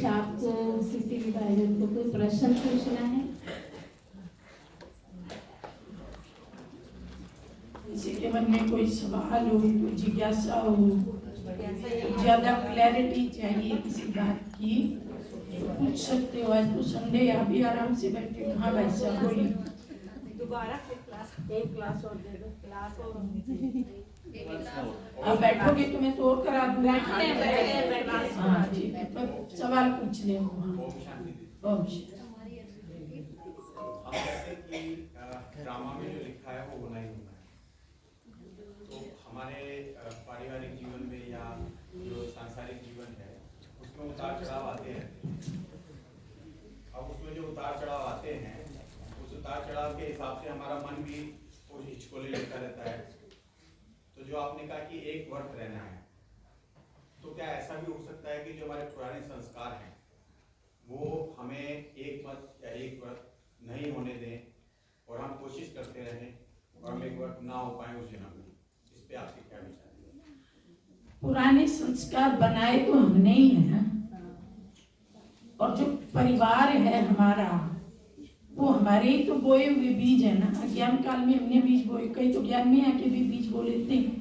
कुछ आपको किसी भी भाई बहन को कोई प्रश्न पूछना है? किसी के मन में कोई सवाल हो, कोई जिज्ञासा हो, ज्यादा क्लैरिटी चाहिए किसी बात की, पूछ सकते हो। आज तो संडे, आप भी आराम से बैठे हो। हाँ भाई साहब बोलिए। दोबारा एक क्लास और दे दो, क्लास और आप बैठोगे तो मैं तो और करा दूंगा। हाँ ठीक है, पर सवाल पूछ ले। ड्रामा में जो लिखा है वो होना ही होना है। तो हमारे पारिवारिक जीवन में या जो सांसारिक जीवन है उसमें उतार चढ़ाव आते हैं। अब उसमें जो उतार चढ़ाव आते हैं उस उतार चढ़ाव के हिसाब से हमारा मन भी वो हिचकोले लेता रहता है। तो जो आपने कहा कि एक वर्त रहना है, तो क्या ऐसा भी हो सकता है कि जो हमारे पुराने संस्कार हैं वो हमें एक मत या एक व्रत नहीं होने दें और हम कोशिश करते रहें और हम एक व्रत ना हो पाए उस जन्म में? इस पे आपके क्या विचार है? पुराने संस्कार बनाए तो हमने ही है ना, और जो परिवार है हमारा वो हमारे ही तो बोए हुए बीज है ना। अज्ञान काल में हमने बीज बोए, कई तो ज्ञान में आके भी बीज बो लेते हैं।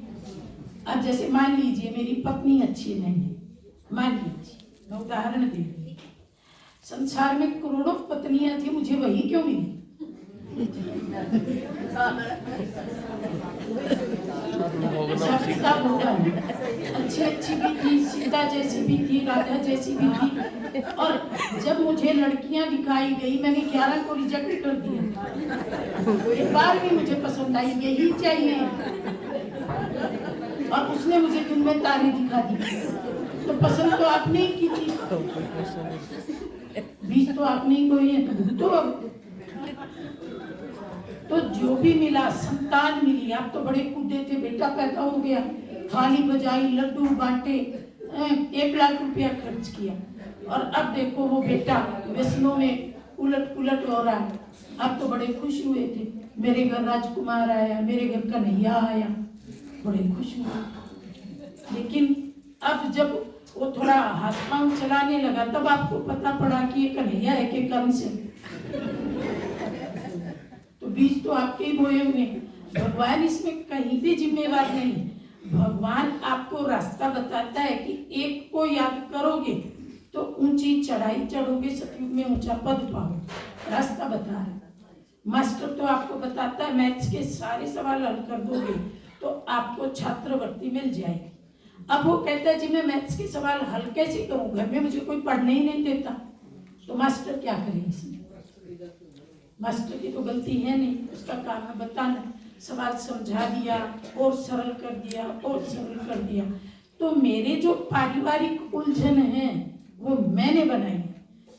अब जैसे मान लीजिए मेरी पत्नी अच्छी नहीं है, मान लीजिए, मैं उदाहरण दे रही, संसार में करोड़ों पत्नियां थी, मुझे वही क्यों मिली? अच्छी अच्छी भी थी, सीता जैसी भी थी, राधा जैसी भी थी, और जब मुझे लड़कियां दिखाई गई मैंने 11 को रिजेक्ट कर दिया। एक बार भी मुझे पसंद आई, यही चाहिए, और उसने मुझे दिन में तारे दिखा दी। तो पसंद तो आपने ही की थी, बीज तो आपने ही बोई है। तो जो भी मिला, संतान मिली, आप तो बड़े कूदे थे, बेटा पैदा हो गया, थाली बजाई, लड्डू बांटे, 1 लाख रुपया खर्च किया, और अब देखो वो बेटा व्यसनों में उलट पुलट हो रहा है। अब तो बड़े खुश हुए थे, मेरे घर राजकुमार आया, मेरे घर कन्हैया आया, बड़े खुश हुए। लेकिन अब जब वो थोड़ा हाथ पांव चलाने लगा तब आपको पता पड़ा कि ये कन्हैया है कि कंस है। तो बीज तो आपके ही बोए हुए हैं, भगवान इसमें कहीं भी जिम्मेवार नहीं। भगवान आपको रास्ता बताता है कि एक को याद करोगे तो ऊंची चढ़ाई चढ़ोगे, सतयुग में ऊंचा पद पाओगे, रास्ता बता रहा है। मास्टर तो आपको बताता है मैथ्स के सारे सवाल हल कर दोगे तो आपको छात्रवृत्ति मिल जाएगी। अब वो कहता है जी मैं मैथ्स के सवाल हल कैसे करूं, घर में मुझे कोई पढ़ने ही नहीं देता, तो मास्टर क्या करे इसमें? मास्टर की तो गलती है नहीं, उसका काम है बताना। सवाल समझा दिया और सरल कर दिया और सरल कर दिया। तो मेरे जो पारिवारिक उलझन है वो मैंने बनाई,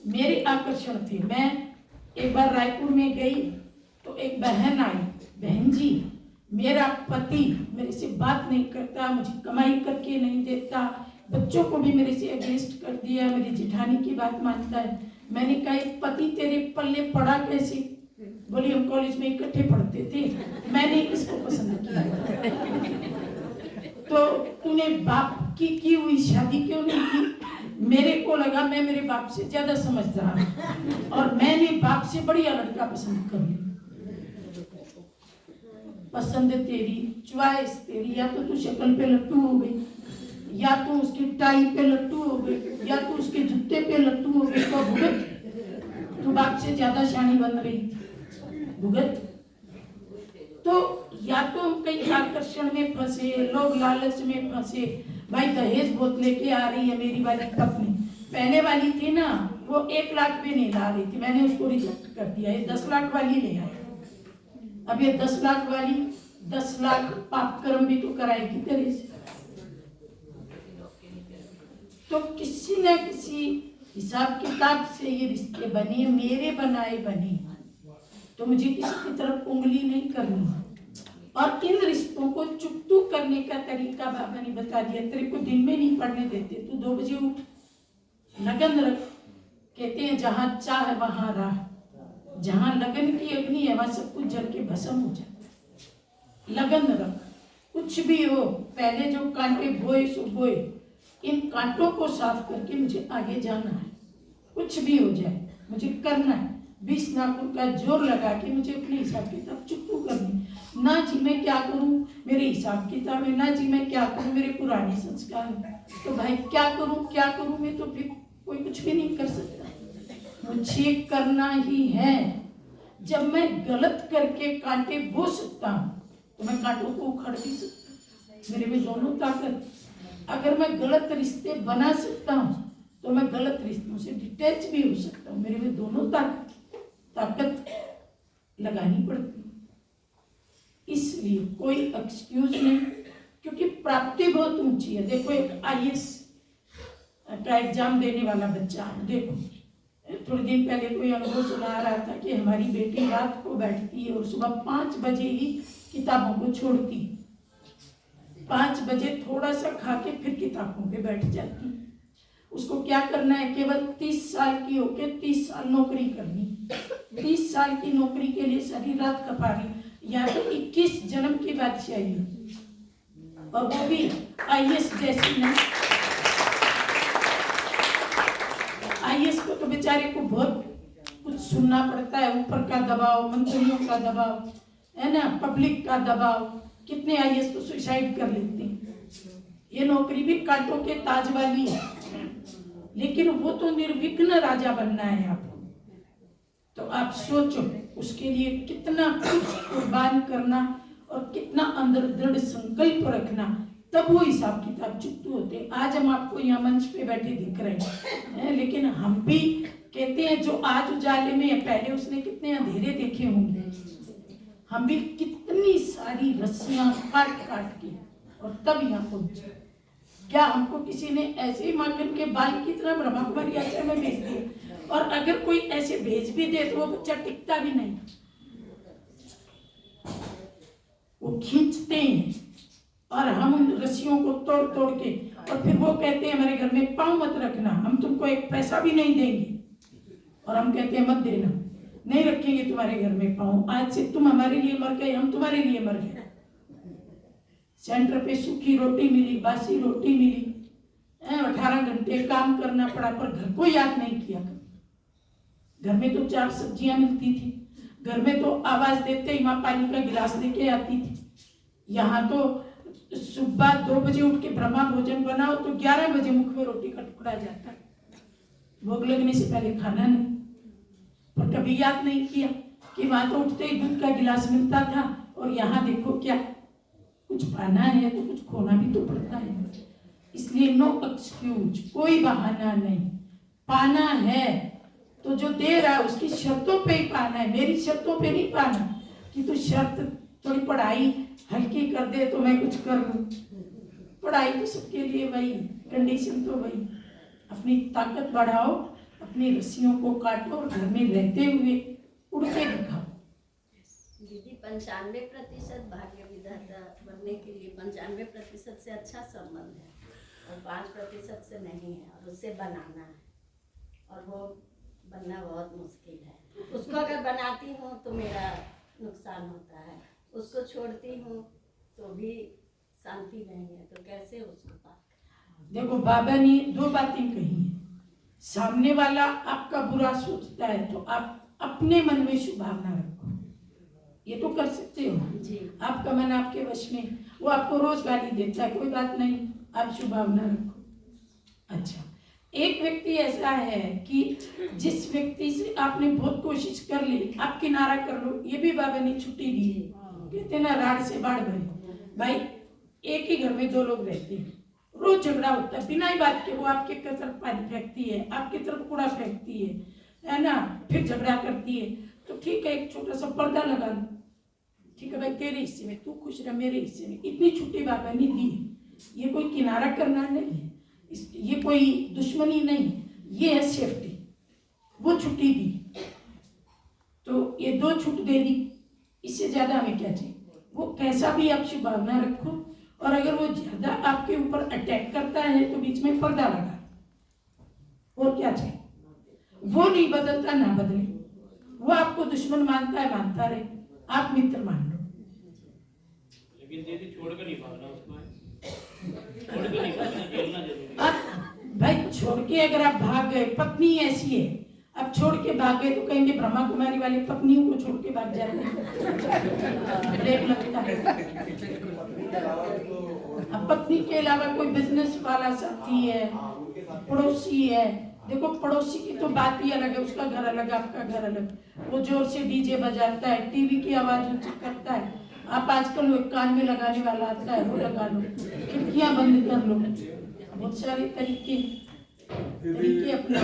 मेरे आकर्षण थे। मैं एक बार रायपुर में गई तो एक बहन आई, बहन जी मेरा पति मेरे से बात नहीं करता, मुझे कमाई करके नहीं देता, बच्चों को भी मेरे से अगेंस्ट कर दिया, मेरी जेठानी की बात मानता है। मैंने कहा पति तेरे पल्ले पड़ा कैसे? बोली हम कॉलेज में इकट्ठे पढ़ते थे, मैंने इसको पसंद किया। तो तूने बाप की हुई शादी क्यों नहीं की? मेरे को लगा मैं मेरे बाप से ज्यादा समझदार हूं और मैंने बाप से बढ़िया लड़का पसंद कर लिया। पसंद तेरी, चॉइस तेरी, या तो तू शक्ल पे लट्टू हो गई, या तो उसकी टाई पे लट्टू हो गई, या तो उसके जूते पे लट्टू हो गई। तो भुगत, तू बाप से ज्यादा शानी बन रही थी, भुगत। तो या तो हम कहीं आकर्षण में फंसे, लोग लालच में फंसे। भाई दहेज बहुत लेके आ रही है मेरी वाली पत्नी, पहले वाली थी ना वो 1 लाख भी नहीं ला रही थी, मैंने उसको रिजेक्ट कर दिया, ये 10 लाख वाली ले आई। अब ये 10 लाख वाली 10 लाख पाप कर्म भी तो कराएगी तेरे से। तो किसी न किसी हिसाब किताब से ये रिश्ते बने, मेरे बनाए बने, तो मुझे किसी की तरफ उंगली नहीं करनी। और इन रिश्तों को चुकतू करने का तरीका बाबा ने बता दिया। तेरे को दिन में नहीं पढ़ने देते, तू 2 बजे उठ, लगन रख। कहते हैं जहां चाह वहां राह, जहां लगन की अग्नि है वहां सब कुछ जल के भस्म हो जाए। लगन रख, कुछ भी हो, पहले जो कांटे बोए सो बोए, इन कांटों को साफ करके मुझे आगे जाना है। कुछ भी हो जाए मुझे करना है। 20 नाखून का जोर लगा के मुझे अपने हिसाब किताब चुकू करनी। ना जी मैं क्या करूं, मेरे हिसाब किताब है, ना जी मैं क्या करूं, मेरे पुराने संस्कार है। तो भाई क्या करूं मैं, तो फिर कोई कुछ भी नहीं कर सकता। मुझे करना ही है। जब मैं गलत करके कांटे बो सकता हूं तो मैं कांटों को उखाड़ भी सकता हूं। मेरे में दोनों ताकत। अगर मैं गलत रिश्ते बना सकता हूं तो मैं गलत रिश्तों से डिटैच भी हो सकता हूँ। मेरे में दोनों ताकत लगानी पड़ती है। इसलिए कोई एक्सक्यूज नहीं, क्योंकि प्राप्ति बहुत ऊंची है। देखो एक IAS का एग्जाम देने वाला बच्चा, देखो थोड़े दिन पहले कोई अनुभव सुना रहा था कि हमारी बेटी रात को बैठती है और सुबह 5 बजे ही किताबों को छोड़ती। 5 बजे थोड़ा सा खा के फिर किताबों पे बैठ जाती। उसको क्या करना है, केवल 30 साल की होके 30 साल नौकरी करनी। 30 साल की नौकरी के लिए सारी रात खपा रही, या तो 21 जन्म की बादशाही, और वो भी IAS जैसी नहीं। IAS को तो बेचारे को बहुत कुछ सुनना पड़ता है, ऊपर का दबाव, मंत्रियों का दबाव है ना, पब्लिक का दबाव। कितने IAS तो सुसाइड कर लेते हैं। ये नौकरी भी कांटों के ताज वाली है, लेकिन वो तो निर्विघ्न राजा बनना है आपको। तो आप सोचो उसके लिए कितना कुछ कुर्बान करना और कितना अंदर दृढ़ संकल्प रखना, तब वो हिसाब किताब चुकतू होते। आज हम आपको यहाँ मंच पे बैठे दिख रहे हैं, लेकिन हम भी कहते हैं जो आज उजाले में है, पहले उसने कितने अंधेरे देखे होंगे। हम भी कितनी सारी रस्सियां काट काट के और तब यहाँ पहुंचे। क्या हमको किसी ने ऐसे ही माखन के बाल की तरह ब्रह्मा कुमारी आश्रम में भेज दिया? और अगर कोई ऐसे भेज भी दे तो वो बच्चा टिकता भी नहीं, वो खींचते हैं और हम उन रस्सियों को तोड़ तोड़ के, और फिर वो कहते हैं हमारे घर में पाँव मत रखना, हम तुमको एक पैसा भी नहीं देंगे। और हम कहते हैं मत देना, नहीं रखेंगे तुम्हारे घर में पाँव। आज से तुम हमारे लिए मर गए, हम तुम्हारे लिए मर गए। सेंटर पे सूखी रोटी मिली, बासी रोटी मिली, 18 घंटे काम करना पड़ा, पर घर को याद नहीं किया। घर में तो 4 सब्जियां मिलती थी, घर में तो आवाज देते ही माँ पानी का गिलास लेके आती थी। यहाँ तो सुबह 2 बजे उठ के ब्रह्मा भोजन बनाओ तो 11 बजे मुख में रोटी का टुकड़ा जाता, भोग लगने से पहले खाना नहीं। पर कभी याद नहीं किया कि वहां तो उठते ही दूध का गिलास मिलता था, और यहाँ देखो क्या, कुछ पाना है तो कुछ खोना भी तो पड़ता है। इसलिए नो एक्सक्यूज, कोई बहाना नहीं। पाना है तो जो दे रहा है उसकी शर्तों पे ही पाना है, मेरी शर्तों पे नहीं पाना कि तू शर्त थोड़ी पढ़ाई हल्की कर दे तो मैं कुछ कर लूं। पढ़ाई तो सबके लिए वही, कंडीशन तो वही। अपनी ताकत बढ़ाओ, अपनी रस्सियों को काटो और घर में रहते हुए उड़ के दिखाओ। दीदी 95% भाग्य विधाता बनने के लिए 95% से अच्छा संबंध है, और 5% से नहीं है, और उससे बनाना है, और वो बनना बहुत मुश्किल है। उसको अगर बनाती हूँ तो मेरा नुकसान होता है, उसको छोड़ती हूँ तो भी शांति नहीं है, तो कैसे उसको पार? देखो बाबा ने 2 बातें कही हैं। सामने वाला आपका बुरा सोचता है तो आप अपने मन में शुभ भावना रखो, ये तो कर सकते हो जी। आपका मन आपके वश में। वो आपको रोज गाली देता है, कोई बात नहीं, आप शुभ भावना रखो। अच्छा, एक व्यक्ति ऐसा है कि जिस व्यक्ति से आपने बहुत कोशिश कर ली, आप किनारा कर लो, ये भी बाबा ने छुट्टी दी है। कहते ना राड से बाढ़ भरी। भाई एक ही घर में 2 लोग रहते हैं, रोज झगड़ा होता है बिना ही बात के। वो आपके तरफ पानी फेंकती है, आपकी तरफ कूड़ा फेंकती है ना, फिर झगड़ा करती है। तो ठीक है, एक छोटा सा पर्दा लगा लो, ठीक है भाई तेरे हिस्से में तू खुश रह, मेरे हिस्से में। इतनी छुट्टी बाबा ने दी है। ये कोई किनारा करना नहीं है, ये कोई दुश्मनी नहीं है, ये है सेफ्टी। वो छुट्टी दी तो ये 2 छूट दे दी, इससे ज्यादा हमें क्या चाहिए। वो कैसा भी आप शुभ भावना रखो, और अगर वो ज्यादा आपके ऊपर अटैक करता है तो बीच में पर्दा लगा, और क्या चाहिए। वो नहीं बदलता, ना बदले। वो आपको दुश्मन मानता है, मानता रहे, आप मित्र मान लो। लेकिन दीदी छोड़कर नहीं भागना, उसको छोड़कर नहीं भागना, खेलना जरूरी है। आप भाई छोड़ के अगर आप भाग गए, पत्नी ऐसी है, अब छोड़ के भाग गए तो कहेंगे ब्रह्मा कुमारी वाली पत्नियों को छोड़ के भाग जाते हैं, ब्रेक लगता है। अब पत्नी के अलावा कोई बिजनेस वाला साथी है, पड़ोसी है, देखो पड़ोसी की तो बात ही अलग है, उसका घर अलग, आपका घर अलग, वो जोर से डीजे बजाता है, टीवी की आवाज ऊंची करता है, आप आजकल वो कान में लगाने वाला आता है वो लगा लो, खिड़कियां बंद कर लो, बहुत सारे तरीके अपना।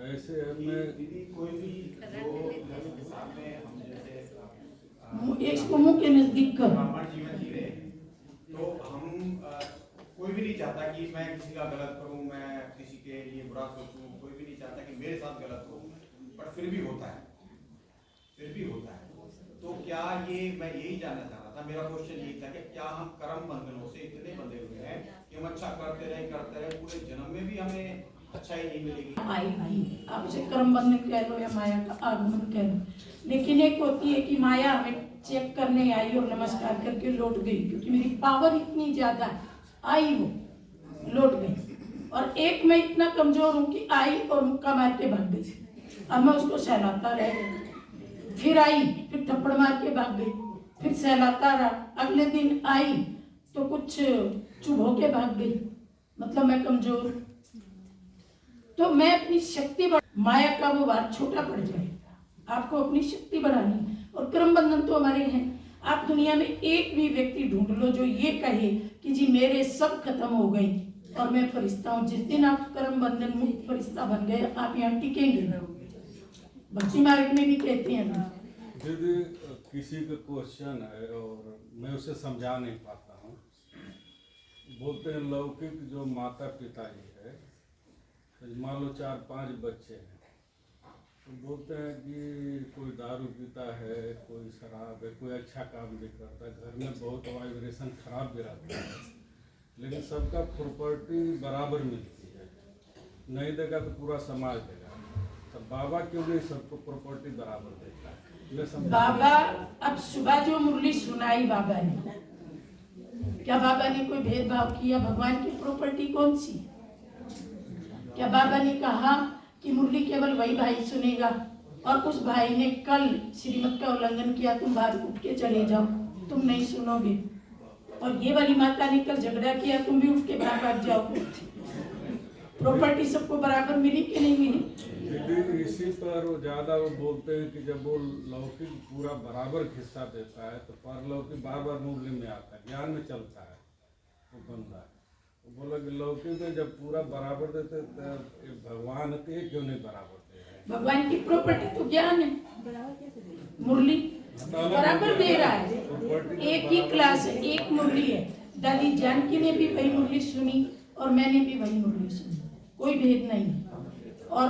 ऐसे में दीदी कोई भी जो साथ में हम जैसे इसको मुंह के नजदीक करो। ब्राह्मण जीवन जी रहे तो हम कोई भी नहीं चाहता कि मैं किसी का गलत करूं, मैं किसी के लिए बुरा सोचूं, कोई भी नहीं चाहता कि मेरे साथ गलत हो, पर फिर भी होता है, फिर भी होता है। तो क्या ये मैं यही जानना चाह रहा था, मेरा क्वेश्चन यही था कि क्या हम कर्म बंधनों से इतने बंधे हुए हैं कि हम अच्छा करते रहे पूरे जन्म में भी हमें अच्छा ही नहीं मिलेगी? आएगी, आप उसे कर्म बंधन कह लो या माया का आगमन कह लो, लेकिन एक होती है कि माया हमें चेक करने आई और नमस्कार करके लौट गई, क्योंकि मेरी पावर इतनी ज्यादा आई, वो लौट गई। और एक मैं इतना कमजोर हूँ कि आई और मुक्का मार के भाग गई, अब मैं उसको सहलाता रह गई, फिर आई, फिर थप्पड़ मार के भाग गई, फिर सहलाता रहा, अगले दिन आई तो कुछ चुभ होके भाग गई, मतलब मैं कमजोर। तो मैं अपनी शक्ति माया का वो वार छोटा पड़ जाएगा, आपको अपनी शक्ति बढ़ानी। और कर्म बंधन तो हमारे हैं, आप दुनिया में एक भी व्यक्ति ढूंढ लो जो ये कहे कि जी मेरे सब खत्म हो गए और मैं फरिश्ता हूँ। जिस दिन आप कर्म बंधन मुक्त फरिश्ता बन गए, आप यहाँ टिकेंगे ना। भक्ति मार्ग में भी कहते हैं ना, दीदी किसी का क्वेश्चन है और मैं उसे समझा नहीं पाता हूँ। बोलते हैं लौकिक जो माता पिता जी है, मान लो 4-5 बच्चे हैं, तो बोलते हैं कि कोई दारू पीता है, कोई शराब है, कोई अच्छा काम भी करता है, घर में बहुत वाइब्रेशन खराब भी रहता है, लेकिन सबका प्रॉपर्टी बराबर मिलती है, नहीं देगा तो पूरा समाज देगा, तो बाबा क्यों नहीं सबको प्रॉपर्टी बराबर देता है? बाबा अब सुबह जो मुरली सुनाई बाबा ने, क्या बाबा ने कोई भेदभाव किया? भगवान की प्रॉपर्टी कौन सी? क्या बाबा ने कहा कि मुरली केवल वही भाई सुनेगा और उस भाई ने कल श्रीमत का उल्लंघन किया, तुम बाहर उठ के चले जाओ, तुम नहीं सुनोगे? और ये वाली माता ने कल झगड़ा किया, तुम भी उठ के बाहर भाग जाओ। प्रॉपर्टी सबको बराबर मिली कि नहीं मिली? दीदी इसी पर वो ज़्यादा वो बोलते हैं कि जब वो लौकिक पूरा बराबर हिस्सा देता है तो परलौकिक बार बार मुरली में आता है, ज्ञान में चलता है वो बंदा है। वो बोला कि लौकिक में जब पूरा बराबर देते तो भगवान होते क्यों नहीं बराबर दे रहे? भगवान की प्रॉपर्टी तो ज्ञान है, मुरली बराबर दे रहा है। एक ही क्लास है, एक मुरली है। दादी जानकी ने भी वही मुरली सुनी और मैंने भी वही मुरली सुनी, कोई भेद नहीं। और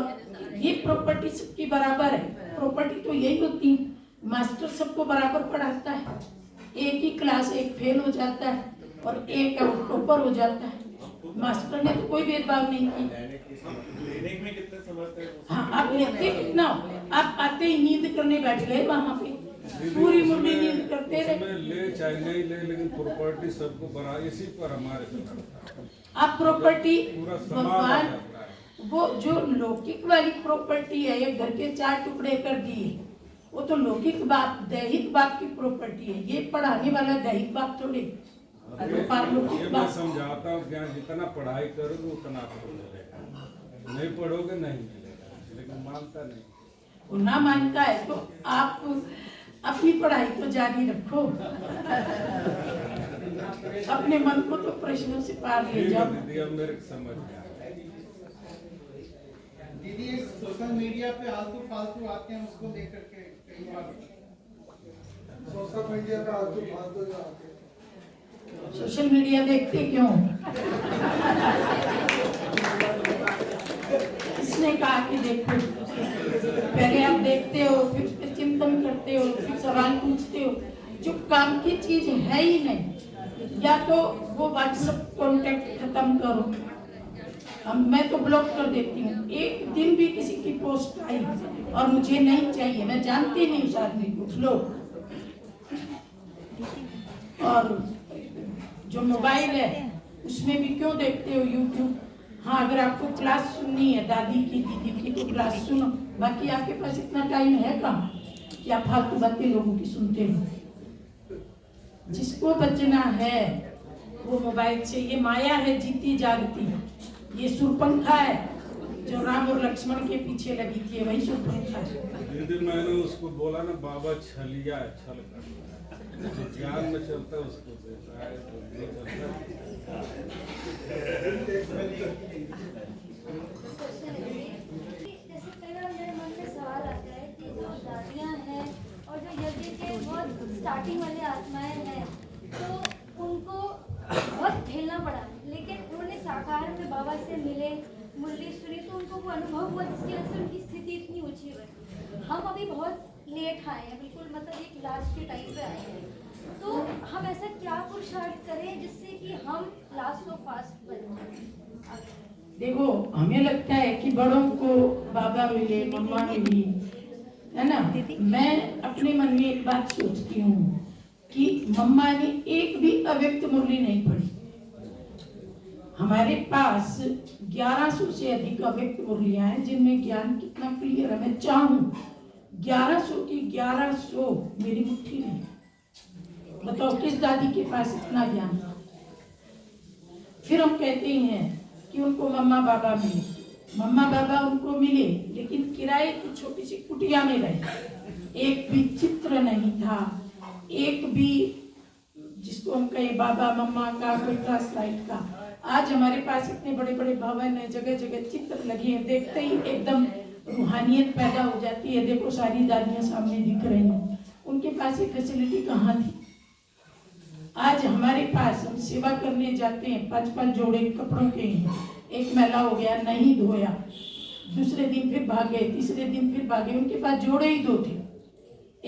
ये प्रॉपर्टी सबकी बराबर है। प्रॉपर्टी तो यही होती है, मास्टर सबको बराबर पढ़ाता है। एक ही क्लास, एक फेल हो जाता है और एक टॉपर हो जाता है। मास्टर ने तो कोई भेदभाव नहीं की। लेने में कितने समझते हैं? हाँ, आप लेते कितना? आप आते ही नींद करने बैठ गए वहाँ पे, पूरी मुरली नींद करते रहे। ले चाहे नहीं ले, लेकिन प्रॉपर्टी सबको बराबर, इसी पर हमारे से लड़ता है। आप प्रॉपर्टी पूरा भगवान, समाज वो जो लौकिक वाली प्रॉपर्टी है, ये घर के 4 टुकड़े कर दिए, वो तो लौकिक बाप, दैहिक बाप की प्रॉपर्टी है। ये पढ़ाने वाला दैहिक बाप थोड़े, पारलौकिक मैं बाप। समझाता हूँ क्या, जितना पढ़ाई करोगे उतना आपको मिलेगा, नहीं पढ़ोगे नहीं मिलेगा, लेकिन मानता नहीं। वो ना मानता है तो आप अपनी पढ़ाई को जारी रखो, अपने मन को तो प्रश्नों से पार ले जाओ। दीदी अब मेरे समझ में आया। दीदी सोशल मीडिया पे आलतू फालतू आते हैं, उसको लेकर के कई बार सोशल मीडिया पे आलतू फालतू जो आते हैं। सोशल मीडिया देखते क्यों? इसने कहा कि देखो, पहले आप देखते हो, फिर उस पर चिंतन करते हो, फिर सवाल पूछते हो। जो काम की चीज है ही नहीं, या तो वो व्हाट्सएप कॉन्टेक्ट खत्म करो, मैं तो ब्लॉक कर देती हूँ। एक दिन भी किसी की पोस्ट आई और मुझे नहीं चाहिए, मैं जानती नहीं उस आदमी को, ब्लॉक। और जो मोबाइल है उसमें भी क्यों देखते हो यूट्यूब? हाँ, अगर आपको क्लास सुननी है दादी की, दीदी की, तो क्लास सुनो। बाकी आपके पास इतना टाइम है कहाँ कि आप फालतू बातें लोगों की सुनते हो। जिसको बचना है वो मोबाइल से, ये माया है जीती जागती, ये सुरपंखा है जो राम और लक्ष्मण के पीछे लगी थी, वही सुरपंखा है। दीदी मैंने उसको बोला ना, बाबा छलिया है, छल करता है, जो ज्ञान में चलता है उसको देता है, जो नहीं चलता जैसे कई बार मेरे मन में सवाल आता है कि जो दादियाँ हैं और जो यज्ञ के बहुत स्टार्टिंग वाली आत्माएं हैं, तो उनको बहुत झेलना पड़ा, लेकिन उन्होंने साकार में बाबा से मिले, मुरली सुनी, तो उनको वो अनुभव हुआ जिसकी वजह से उनकी स्थिति इतनी ऊंची हुई। हम अभी बहुत लेट आए हैं, बिल्कुल मतलब एक लास्ट के टाइम पे आए हैं, तो हम ऐसा क्या पुरुषार्थ करें जिससे कि हम लास्ट ऑफ फास्ट बन जाए? देखो, हमें लगता है कि बड़ों को बाबा मिले, मम्मा मिली, है ना। मैं अपने मन में एक बात सोचती हूँ कि मम्मा ने एक भी अव्यक्त मुरली नहीं पढ़ी। हमारे पास 1100 से अधिक अव्यक्त मुरलियां हैं जिनमें ज्ञान कितना क्लियर है। मैं चाहूँ 1100 की 1100 मेरी मुट्ठी में। बताओ किस दादी के पास इतना ज्ञान था? फिर हम कहते हैं कि उनको मम्मा बाबा मिले। मम्मा बाबा उनको मिले, लेकिन किराए की छोटी सी कुटिया में रहे। एक भी चित्र नहीं था, एक भी जिसको हम कहें बाबा मम्मा का कोई क्लास लाइट का। आज हमारे पास इतने बड़े बड़े भवन है, जगह जगह चित्र लगे हैं, देखते ही एकदम रूहानियत पैदा हो जाती है। देखो सारी दादियां सामने दिख रही हैं, उनके पास ये फैसिलिटी कहाँ थी? आज हमारे पास हम सेवा करने जाते हैं, 5-5 जोड़े कपड़ों के हैं, एक मैला हो गया नहीं धोया, दूसरे दिन फिर भागे, तीसरे दिन फिर भागे। उनके पास जोड़े ही 2 थे,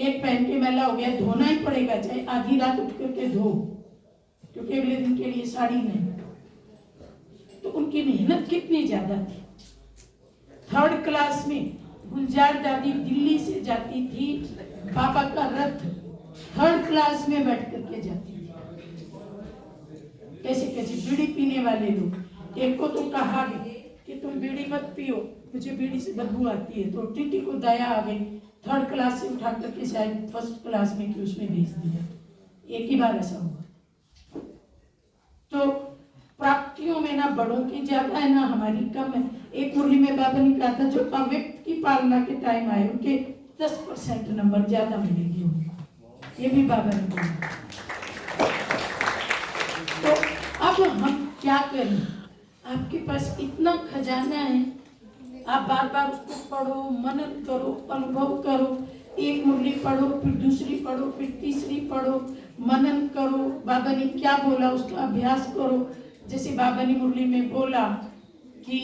एक पहन के मैला हो गया, धोना ही पड़ेगा, चाहे आधी रात उठ करके धो, क्योंकि अगले दिन के लिए साड़ी नहीं। तो उनकी मेहनत कितनी ज्यादा थी। 3rd क्लास में गुलजार दादी दिल्ली से जाती थी, बाबा का रथ 3rd क्लास में बैठ करके जाती थी। कैसे कैसे बीड़ी पीने वाले लोग, एक को तो कहा कि तुम बीड़ी मत पियो, मुझे बीड़ी से बदबू आती है, तो टीटी को दया आ गई, 3rd क्लास से उठा करके शायद 1st क्लास में कि उसमें भेज दिया। एक ही बार ऐसा हुआ। तो प्राप्तियों में ना बड़ों की ज्यादा है ना हमारी कम है। एक मुरली में बाबा ने कहा था जो अव्यक्त की पालना के टाइम आए उनके 10% नंबर ज्यादा मिलेगी उनको, ये भी बाबा ने बोला। तो अब हम क्या करें? आपके पास इतना खजाना है, आप बार बार उसको पढ़ो, मनन करो, अनुभव करो। एक मुरली पढ़ो, फिर दूसरी पढ़ो, फिर तीसरी पढ़ो, मनन करो, बाबा ने क्या बोला उसका अभ्यास करो। जैसे बाबा ने मुरली में बोला कि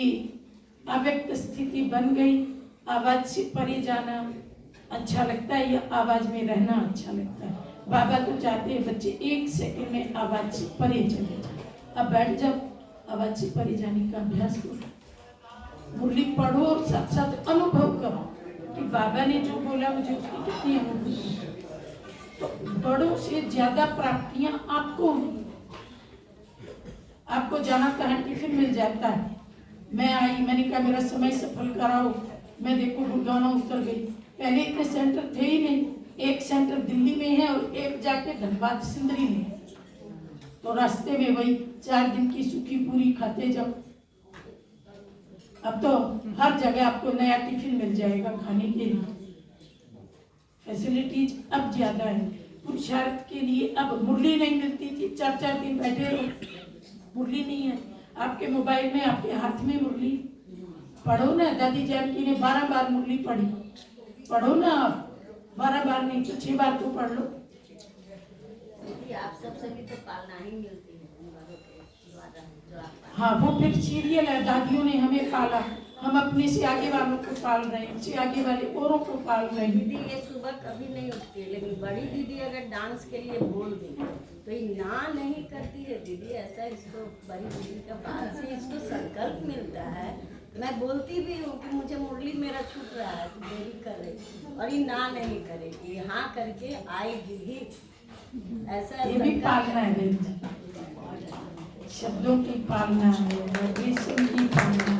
अव्यक्त स्थिति बन गई, आवाज से परे जाना अच्छा लगता है या आवाज में रहना अच्छा लगता है? बाबा तो चाहते हैं बच्चे 1 सेकंड में आवाज से परे चले जाए। अब बैठ जाओ, आवाज से परे जाने का अभ्यास करो, मुरली पढ़ो और साथ साथ अनुभव करो कि बाबा ने जो बोला मुझे उसकी कितनी अनुभूति है। तो बड़ों से ज्यादा प्राप्तियां आपको होंगी। आपको जहाँ तहाँ टिफिन मिल जाता है। मैं आई, मैंने कहा मेरा समय सफल कराओ, मैं देखो गुड़गांव उतर गई। पहले इतने सेंटर थे ही नहीं, एक सेंटर दिल्ली में है और एक जाके धनबाद सिंदरी में है। तो रास्ते में वही 4 दिन की सूखी पूरी खाते जाओ। अब तो हर जगह आपको नया टिफिन मिल जाएगा खाने के लिए। फैसिलिटीज अब ज्यादा है। पुरुषार्थ के लिए अब मुरली नहीं मिलती थी, 4-4 दिन बैठे रहो, मुरली नहीं है। आपके मोबाइल में, आपके हाथ में मुरली पढ़ो ना। दादी जानकी ने 12 बार मुरली पढ़ी, पढ़ो ना आप, 12 बार नहीं तो 6 बार तो पढ़ लो। आप सबसे भी तो पालना ही मिलती है उन बातों के द्वारा जो आप। हाँ, वो फिर सीरियल है, दादियों ने हमें पाला, हम अपने से आगे वालों को पाल रहे हैं, उससे आगे वाले औरों को पाल रहे हैं। दीदी ये सुबह कभी नहीं उठती है, लेकिन बड़ी दीदी अगर डांस के लिए बोल दी तो ये ना नहीं करती है दीदी। ऐसा इसको बड़ी दीदी का बात से इसको संकल्प मिलता है। मैं बोलती भी हूँ कि मुझे मुरली मेरा छूट रहा है, तो देरी कर रही, और ये ना नहीं करेगी, हाँ करके आएगी ही। ऐसा ये भी पालना है। शब्दों की पालना है, वाइब्रेशन की पालना है,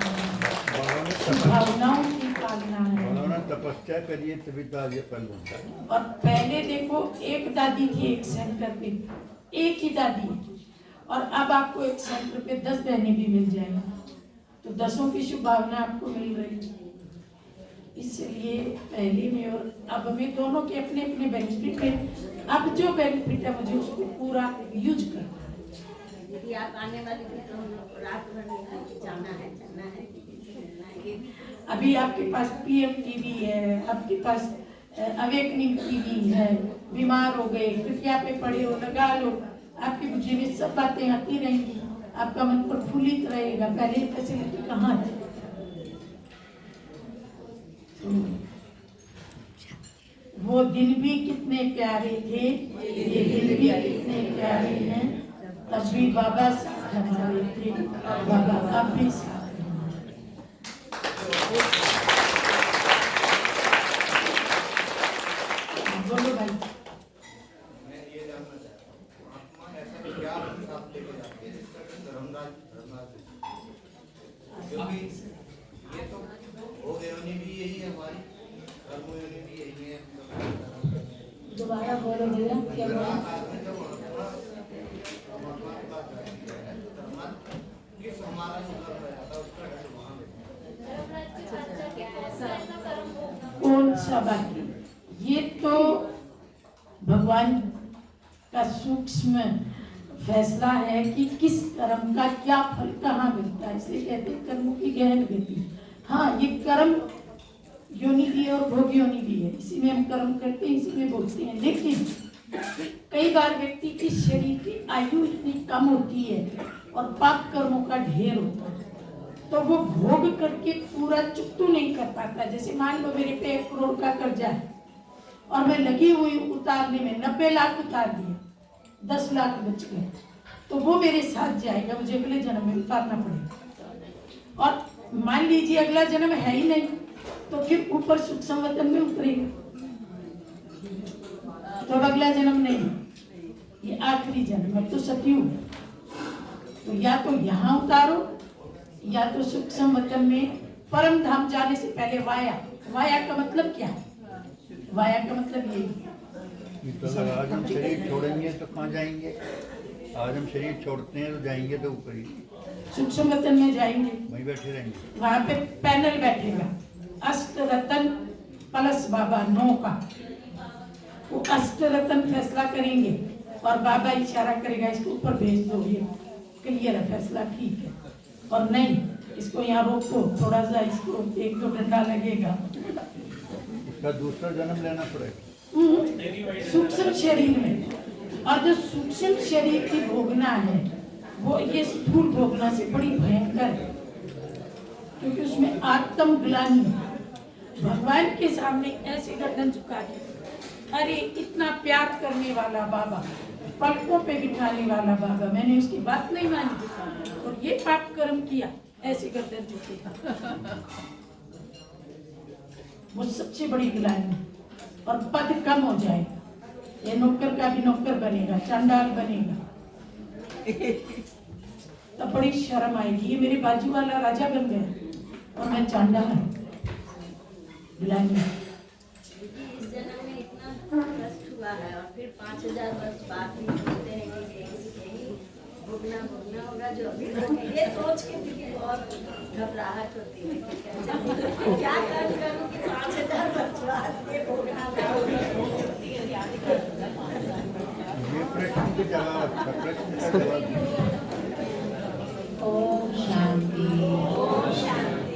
भावनाओं की पालना है। उन्होंने तपस्या करिए तभी तो आज ये फल बनता है। और पहले देखो एक दादी थी एक सेंटर पे, एक ही दादी, और अब आपको एक सेंटर पे 10 बहनें भी मिल जाएंगी, तो 10 की शुभ भावना आपको मिल रही है। इसलिए पहले में और अब में दोनों के अपने अपने बेनिफिट है। अब जो बेनिफिट है मुझे उसको पूरा यूज करना है। यदि आप आने वाली थी तो हम लोग रात भर में जाना है किसी से मिलना है ये अभी आपके पास पीएम टीवी है, आपके पास अवेकनिंग टीवी है, बीमार हो गए कृपया पे पड़े हो, लगा लो, आपकी बुद्धि में सब बातें आती रहेंगी, आपका मन प्रफुल्लित रहेगा। पहले फैसिलिटी कहाँ थी? वो दिन भी कितने प्यारे थे, ये दिन भी कितने प्यारे हैं, तब भी बाबा साथ हमारे थे, बाबा अब भी साथ हमारे। बोलो भाई। मैं ये जानना चाहता हूँ, आत्मा ऐसा क्या अपने साथ लेके जाती है जिसका धर्मराज क्योंकि ये तो वो योनि भी यही है हमारी, कर्म योनि भी यही है। दोबारा बोलो भैया, क्या बोला? आदमी जब परमात्मा की बात करती है तो धर्म किस हमारा जो कर्म रहता है उसका ढंग वहाँ में कौन सा बाकी? ये तो भगवान का सूक्ष्म फैसला है कि किस कर्म का क्या फल कहाँ मिलता है, इसलिए कहते हैं कर्मों की गहन गति। हाँ, ये कर्म योनि भी है और भोग योनि भी है, इसी में हम कर्म करते हैं, इसी में भोगते हैं। लेकिन कई बार व्यक्ति की शरीर की आयु इतनी कम होती है और पाप कर्मों का ढेर होता है, तो वो भोग करके पूरा चुकतू नहीं कर पाता। जैसे मान लो मेरे पे 1 करोड़ का कर्जा है और मैं लगी हुई उतारने में 90 लाख उतार दिए, 10 लाख बच गए, तो वो मेरे साथ जाएगा, मुझे अगले जन्म में उतारना पड़ेगा। और मान लीजिए अगला जन्म है ही नहीं, तो फिर ऊपर सुख संवतन में उतरेगा, तो अगला जन्म नहीं, ये आखिरी जन्म है, तो सतयुग। तो या तो यहाँ उतारो या तो सुख संवतन में परम धाम जाने से पहले वाया। वाया का मतलब क्या है? वाया का मतलब यही, तो अगर आज हम शरीर छोड़ेंगे तो कहाँ जाएंगे? आज हम शरीर छोड़ते हैं तो जाएंगे तो ऊपर ही, सुख संवतन में जाएंगे, वहीं बैठे रहेंगे। वहां पे पैनल बैठेगा, अष्ट रतन प्लस बाबा 9 का, वो अष्ट रतन फैसला करेंगे और बाबा इशारा करेगा इसको ऊपर भेज दो, ये क्लियर है, फैसला ठीक है, और नहीं इसको यहाँ रोको, थोड़ा सा इसको 1-2 डंडा लगेगा, उसका दूसरा जन्म लेना पड़ेगा सूक्ष्म शरीर में। और जो सूक्ष्म शरीर की भोगना है वो ये स्थूल भोगना से बड़ी भयंकर है, क्योंकि उसमें आत्मग्लानि है। भगवान के सामने ऐसे गर्दन झुका के, अरे इतना प्यार करने वाला बाबा, पलकों पे बिठाने वाला बाबा, मैंने उसकी बात नहीं मानी और ये पाप कर्म किया, ऐसे गर्दन झुकेगा, वो सबसे बड़ी ग्लानि। और पद कम हो जाएगा, ये नौकर का भी नौकर बनेगा, चांडाल बनेगा, तब बड़ी शर्म आएगी, ये मेरे बाजू वाला राजा बन गया और मैं चांडाल हूँ। इस जन्म में इतना कष्ट हुआ है और फिर 5000 वर्ष बाद भी बोलते हैं कि यही भोगना होगा जो अभी ये सोच के भी बहुत घबराहट होती है कि क्या करूँ कि 5000 वर्ष बाद ये भोगना ये प्रश्न का जवाब अच्छा, प्रश्न का जवाब